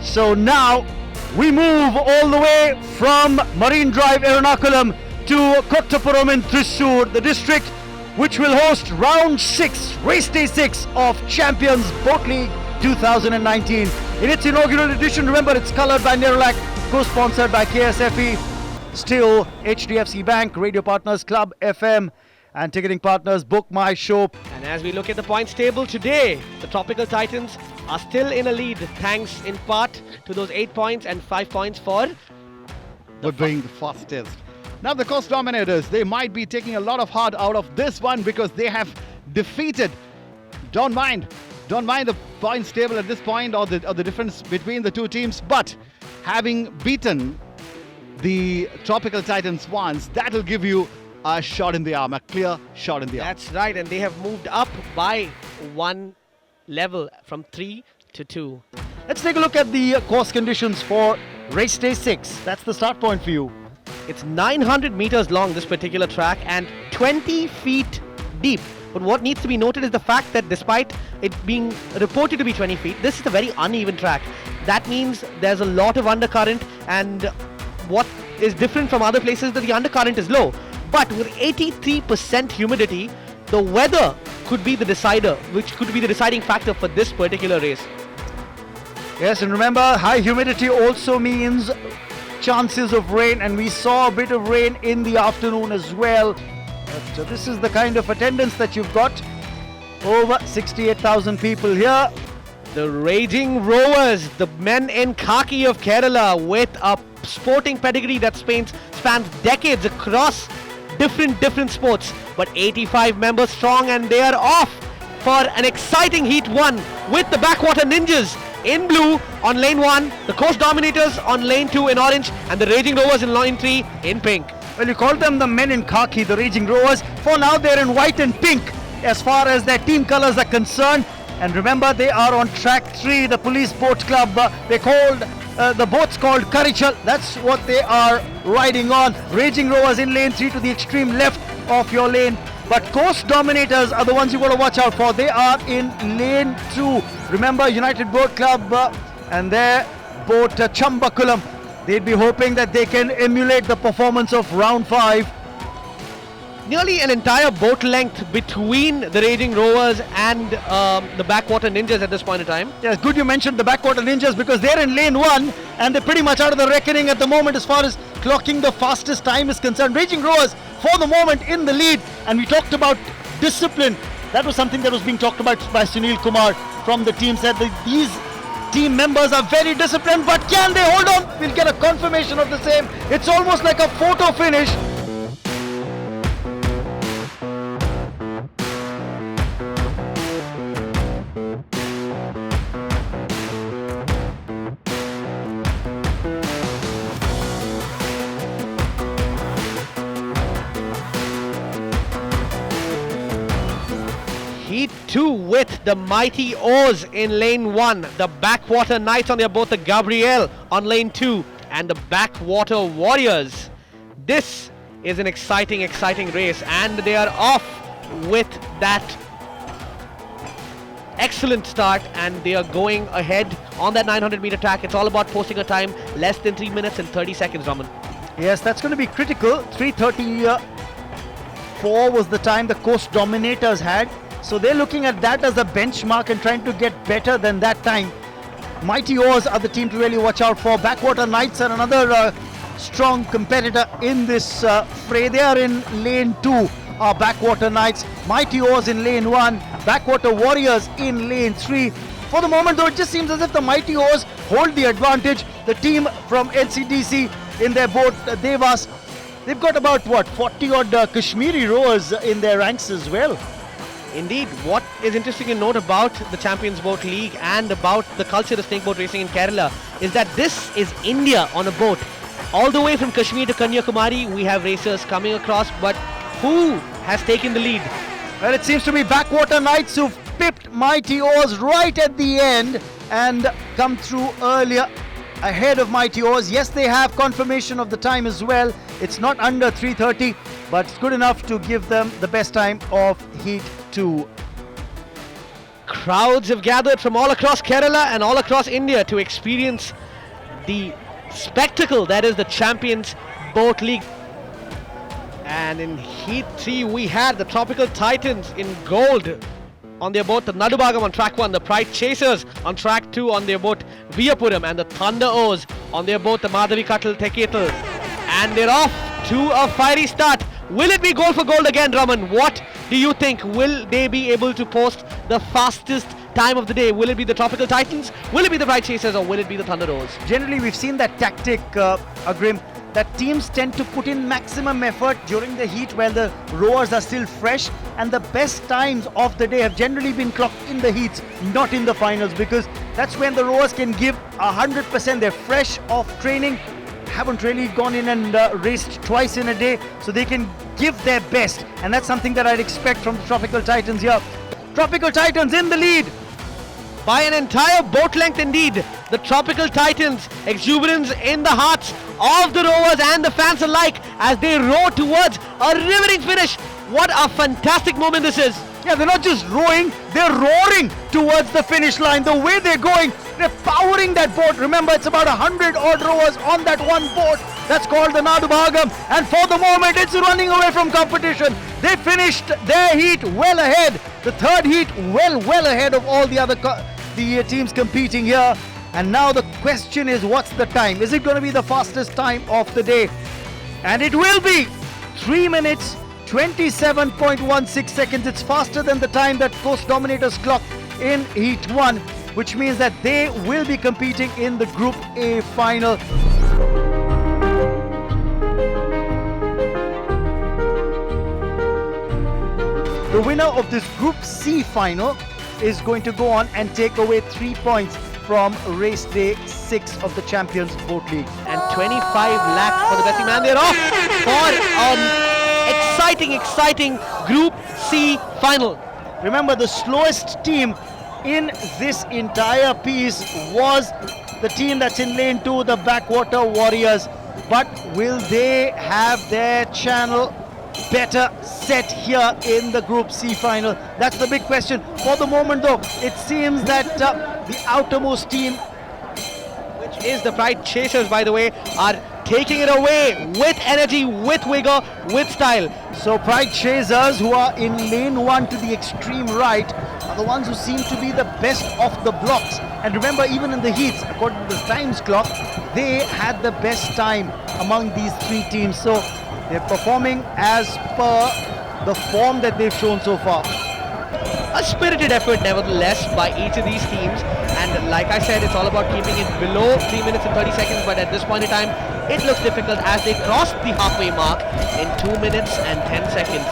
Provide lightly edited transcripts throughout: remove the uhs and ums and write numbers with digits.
So now we move all the way from Marine Drive, Ernakulam to Kottappuram in Thrissur, the district which will host round 6, race day 6 of Champions Boat League 2019. In its inaugural edition, remember, it's coloured by Nerolac, co-sponsored by KSFE, still HDFC Bank, radio partners Club FM, and ticketing partners Book My Show. And as we look at the points table today, the Tropical Titans are still in a lead thanks in part to those 8 points and 5 points for being the fastest. Now the course dominators, they might be taking a lot of heart out of this one because they have defeated. Don't mind the points table at this point or the difference between the two teams, but having beaten the Tropical Titans once, that'll give you a shot in the arm, a clear shot in the arm. That's right, and they have moved up by 1 level from 3 to 2. Let's take a look at the course conditions for race day 6. That's the start point for you. It's 900 meters long, this particular track, and 20 feet deep. But what needs to be noted is the fact that despite it being reported to be 20 feet, this is a very uneven track. That means there's a lot of undercurrent, and what is different from other places is that the undercurrent is low. But with 83% humidity, the weather could be the decider, which could be the deciding factor for this particular race. Yes, and remember, high humidity also means chances of rain, and we saw a bit of rain in the afternoon as well. So this is the kind of attendance that you've got. Over 68,000 people here. The Raging Rovers, the men in khaki of Kerala, with a sporting pedigree that spans decades across different sports, but 85 members strong, and they are off for an exciting Heat 1 with the Backwater Ninjas in blue on lane 1, the Coast Dominators on lane 2 in orange, and the Raging Rovers in lane 3 in pink. Well, you call them the men in khaki, the Raging Rovers. For now, they're in white and pink as far as their team colours are concerned. And remember, they are on track 3, the Police Boat Club. The boat's called Karichal. That's what they are riding on. Raging Rovers in lane 3 to the extreme left of your lane. But Coast Dominators are the ones you got to watch out for. They are in lane 2. Remember, United Boat Club and their boat Chambakulam. They'd be hoping that they can emulate the performance of round 5. Nearly an entire boat length between the Raging Rovers and the Backwater Ninjas at this point in time. Yes, good you mentioned the Backwater Ninjas because they're in lane 1 and they're pretty much out of the reckoning at the moment as far as clocking the fastest time is concerned. Raging Rovers for the moment in the lead, and we talked about discipline. That was something that was being talked about by Sunil Kumar from the team, said that these team members are very disciplined, but can they hold on? We'll get a confirmation of the same. It's almost like a photo finish. Heat 2 with the Mighty Oars in lane 1, the Backwater Knights on their boat, the Gabrielle on lane 2, and the Backwater Warriors. This is an exciting race, and they are off with that excellent start, and they are going ahead on that 900 meter track. It's all about posting a time less than 3 minutes and 30 seconds, Raman. Yes, that's going to be critical. 3:34 was the time the Coast Dominators had. So they're looking at that as a benchmark and trying to get better than that time. Mighty Oars are the team to really watch out for. Backwater Knights are another strong competitor in this fray. They are in lane 2, Backwater Knights. Mighty Oars in lane 1. Backwater Warriors in lane 3. For the moment though, it just seems as if the Mighty Oars hold the advantage. The team from NCDC in their boat, Devas, they've got about 40 odd Kashmiri rowers in their ranks as well. Indeed, what is interesting to note about the Champions Boat League and about the culture of snakeboat racing in Kerala is that this is India on a boat. All the way from Kashmir to Kanyakumari, we have racers coming across, but who has taken the lead? Well, it seems to be Backwater Knights who've pipped Mighty Oars right at the end and come through earlier ahead of Mighty Oars. Yes, they have confirmation of the time as well. It's not under 3:30, but it's good enough to give them the best time of Heat 2. Crowds have gathered from all across Kerala and all across India to experience the spectacle that is the Champions Boat League. And in Heat 3 we had the Tropical Titans in gold on their boat, the Nadubagam on track 1, the Pride Chasers on track 2 on their boat Viyapuram, and the Thunder O's on their boat the Madhavi Kattal Teketal. And they're off to a fiery start. Will it be goal for gold again, Raman? What do you think? Will they be able to post the fastest time of the day? Will it be the Tropical Titans? Will it be the Pride Chasers? Or will it be the Thunder O's? Generally, we've seen that tactic, Agrim, that teams tend to put in maximum effort during the heat while the rowers are still fresh, and the best times of the day have generally been clocked in the heats, not in the finals, because that's when the rowers can give 100%. They're fresh off training, haven't really gone in and raced twice in a day, so they can give their best, and that's something that I'd expect from the Tropical Titans here. Tropical Titans in the lead by an entire boat length indeed. The Tropical Titans, exuberance in the hearts of the rowers and the fans alike as they row towards a rivering finish. What a fantastic moment this is. Yeah, they're not just rowing, they're roaring towards the finish line. The way they're going, they're powering that boat. Remember, it's about 100 odd rowers on that one boat. That's called the Nadubagam. And for the moment, it's running away from competition. They finished their heat well ahead. The third heat well ahead of all the other teams competing here. And now the question is, what's the time? Is it going to be the fastest time of the day? And it will be 3 minutes 27.16 seconds. It's faster than the time that Coast Dominators clocked in Heat 1, which means that they will be competing in the Group A final. The winner of this Group C final is going to go on and take away 3 points from race day 6 of the Champions Boat League. And 25 lakhs for the best man. They're off for exciting Group C final. Remember, the slowest team in this entire piece was the team that's in lane 2, the Backwater Warriors. But will they have their channel better set here in the Group C final? That's the big question. For the moment though, it seems that the outermost team, which is the Pride Chasers by the way, are taking it away with energy, with vigor, with style. So Pride Chasers, who are in lane 1 to the extreme right, are the ones who seem to be the best of the blocks. And remember, even in the heats, according to the times clock, they had the best time among these 3 teams. So they're performing as per the form that they've shown so far. A spirited effort nevertheless by each of these teams, and like I said, it's all about keeping it below 3 minutes and 30 seconds, but at this point in time it looks difficult as they crossed the halfway mark in 2 minutes and 10 seconds.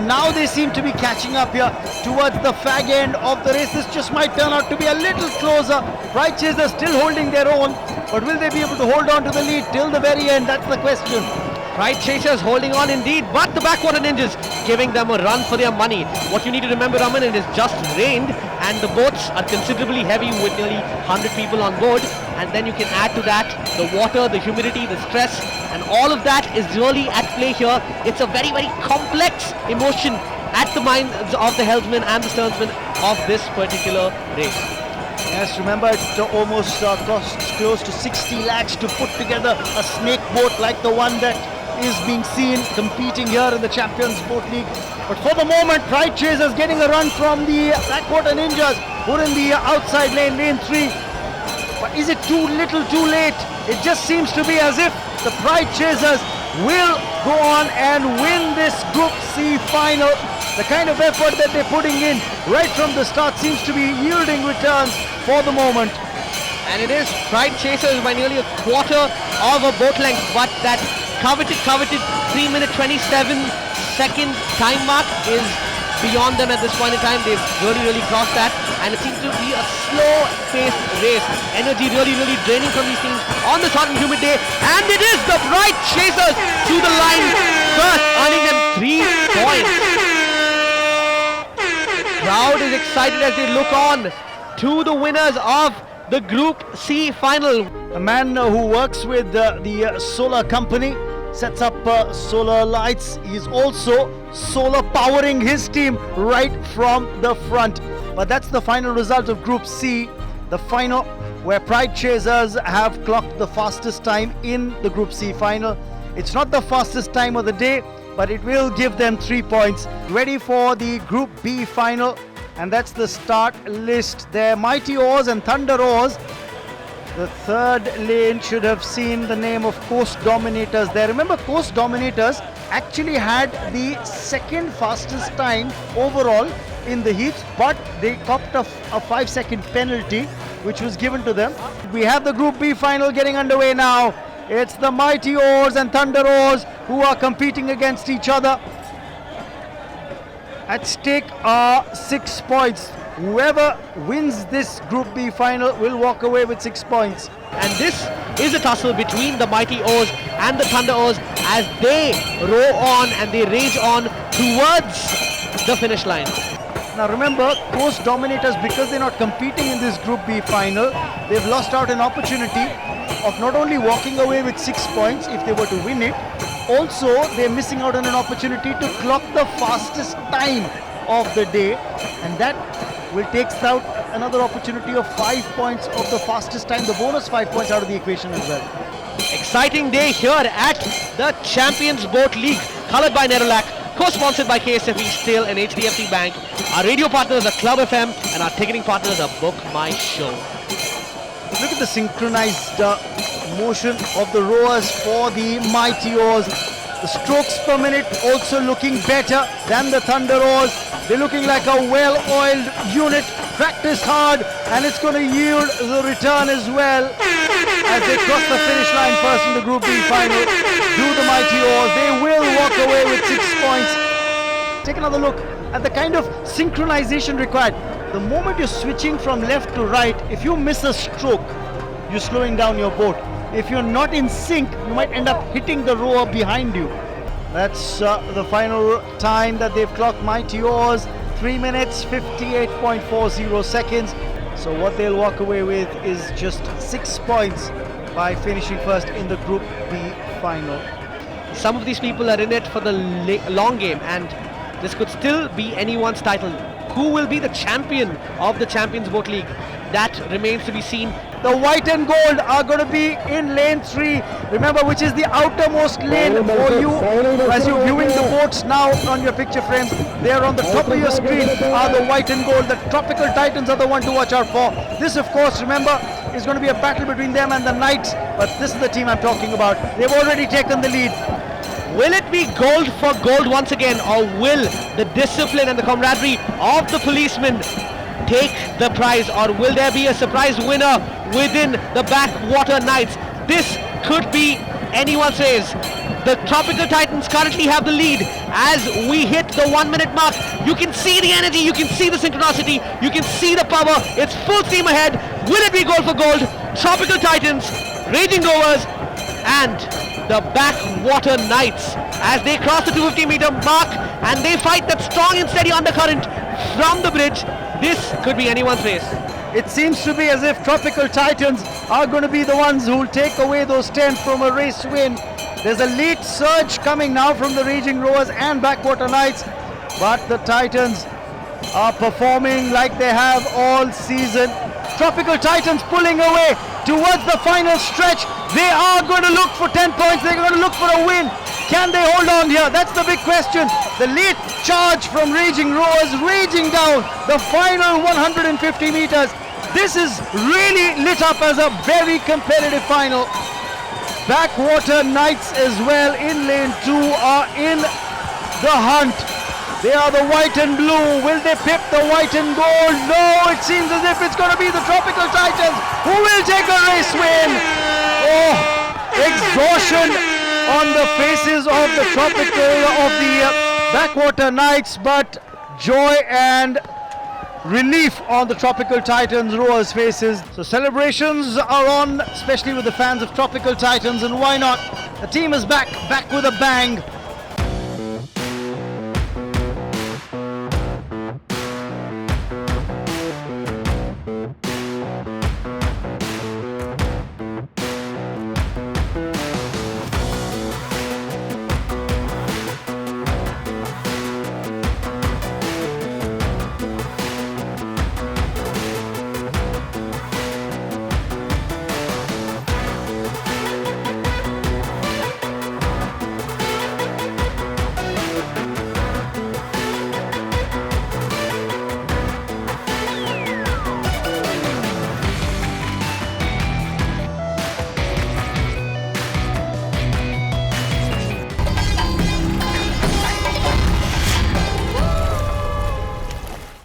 Now they seem to be catching up here towards the fag end of the race. This just might turn out to be a little closer. Pride Chasers still holding their own, but will they be able to hold on to the lead till the very end? That's the question. Pride Chasers holding on indeed, but the Backwater Ninjas giving them a run for their money. What you need to remember, Raman, it has just rained and the boats are considerably heavy with nearly 100 people on board, and then you can add to that the water, the humidity, the stress, and all of that is really at play here. It's a very complex emotion at the minds of the helmsman and the sternsman of this particular race. Yes, remember it almost costs close to 60 lakhs to put together a snake boat like the one that is being seen competing here in the Champions Boat League. But for the moment, Pride Chasers getting a run from the Backwater Ninjas, who are in the outside lane, lane 3. But is it too little too late? It just seems to be as if the Pride Chasers will go on and win this Group C final. The kind of effort that they're putting in right from the start seems to be yielding returns for the moment. And it is Pride Chasers by nearly a quarter of a boat length, but that coveted 3 minute 27 second time mark is beyond them at this point in time. They've really crossed that, and it seems to be a slow-paced race. Energy really draining from these teams on this hot and humid day, and it is the bright chasers to the line first, earning them 3 points. The crowd is excited as they look on to the winners of the Group C final. A man who works with the solar company, sets up solar lights. He's also solar powering his team right from the front. But that's the final result of Group C, the final where Pride Chasers have clocked the fastest time in the Group C final. It's not the fastest time of the day, but it will give them 3 points. Ready for the Group B final, and that's the start list there. Mighty Oars and Thunder Oars. The third lane should have seen the name of Coast Dominators there. Remember, Coast Dominators actually had the second fastest time overall in the heats, but they copped a 5-second penalty which was given to them. We have the Group B final getting underway now. It's the Mighty Oars and Thunder Oars who are competing against each other. At stake are 6 points. Whoever wins this Group B final will walk away with 6 points. And this is a tussle between the Mighty Oars and the Thunder Oars as they row on and they rage on towards the finish line. Now remember, Coast Dominators, because they're not competing in this Group B final, they've lost out an opportunity of not only walking away with 6 points if they were to win it, also they're missing out on an opportunity to clock the fastest time of the day, and that will take out another opportunity of 5 points of the fastest time, the bonus 5 points out of the equation as well. Exciting day here at the Champions Boat League, coloured by Nerolac, co-sponsored by KSFE, Steel and HDFC Bank. Our radio partners are Club FM and our ticketing partners are Book My Show. Look at the synchronized motion of the rowers for the Mighty Oars. The strokes per minute also looking better than the Thunder Oars. They're looking like a well-oiled unit, practice hard, and it's going to yield the return as well as they cross the finish line first in the Group B final. Do the Mighty Oars. They will walk away with 6 points. Take another look at the kind of synchronization required. The moment you're switching from left to right, if you miss a stroke, you're slowing down your boat. If you're not in sync, you might end up hitting the rower behind you. That's the final time that they've clocked. Mighty Oars, 3 minutes, 58.40 seconds. So what they'll walk away with is just 6 points by finishing first in the Group B final. Some of these people are in it for the long game, and this could still be anyone's title. Who will be the champion of the Champions Boat League? That remains to be seen. The white and gold are going to be in lane 3. Remember, which is the outermost lane for you as you're viewing the boats now on your picture frames. There on the top of your screen are the white and gold. The Tropical Titans are the one to watch out for. This, of course, remember, is going to be a battle between them and the Knights. But this is the team I'm talking about. They've already taken the lead. Will it be gold for gold once again, or will the discipline and the camaraderie of the policemen take the prize, or will there be a surprise winner within the Backwater Knights? This could be anyone's race. The Tropical Titans currently have the lead as we hit the 1 minute mark. You can see the energy, you can see the synchronicity, you can see the power. It's full steam ahead. Will it be gold for gold? Tropical Titans, Raging Rovers and the Backwater Knights as they cross the 250-meter mark and they fight that strong and steady undercurrent from the bridge. This could be anyone's race. It seems to be as if Tropical Titans are going to be the ones who will take away those 10 from a race win. There's a late surge coming now from the Raging Rovers and Backwater Knights, but the Titans are performing like they have all season. Tropical Titans pulling away towards the final stretch. They are going to look for 10 points. They're going to look for a win. Can they hold on here? That's the big question. The late charge from Raging Rovers raging down the final 150 meters. This is really lit up as a very competitive final. Backwater Knights as well in lane 2 are in the hunt. They are the white and blue. Will they pip the white and gold? No, it seems as if it's going to be the Tropical Titans who will take a race win. Oh, exhaustion on the faces of the Backwater Knights, but joy and relief on the Tropical Titans rowers' faces. So celebrations are on, especially with the fans of Tropical Titans, and why not? The team is back with a bang.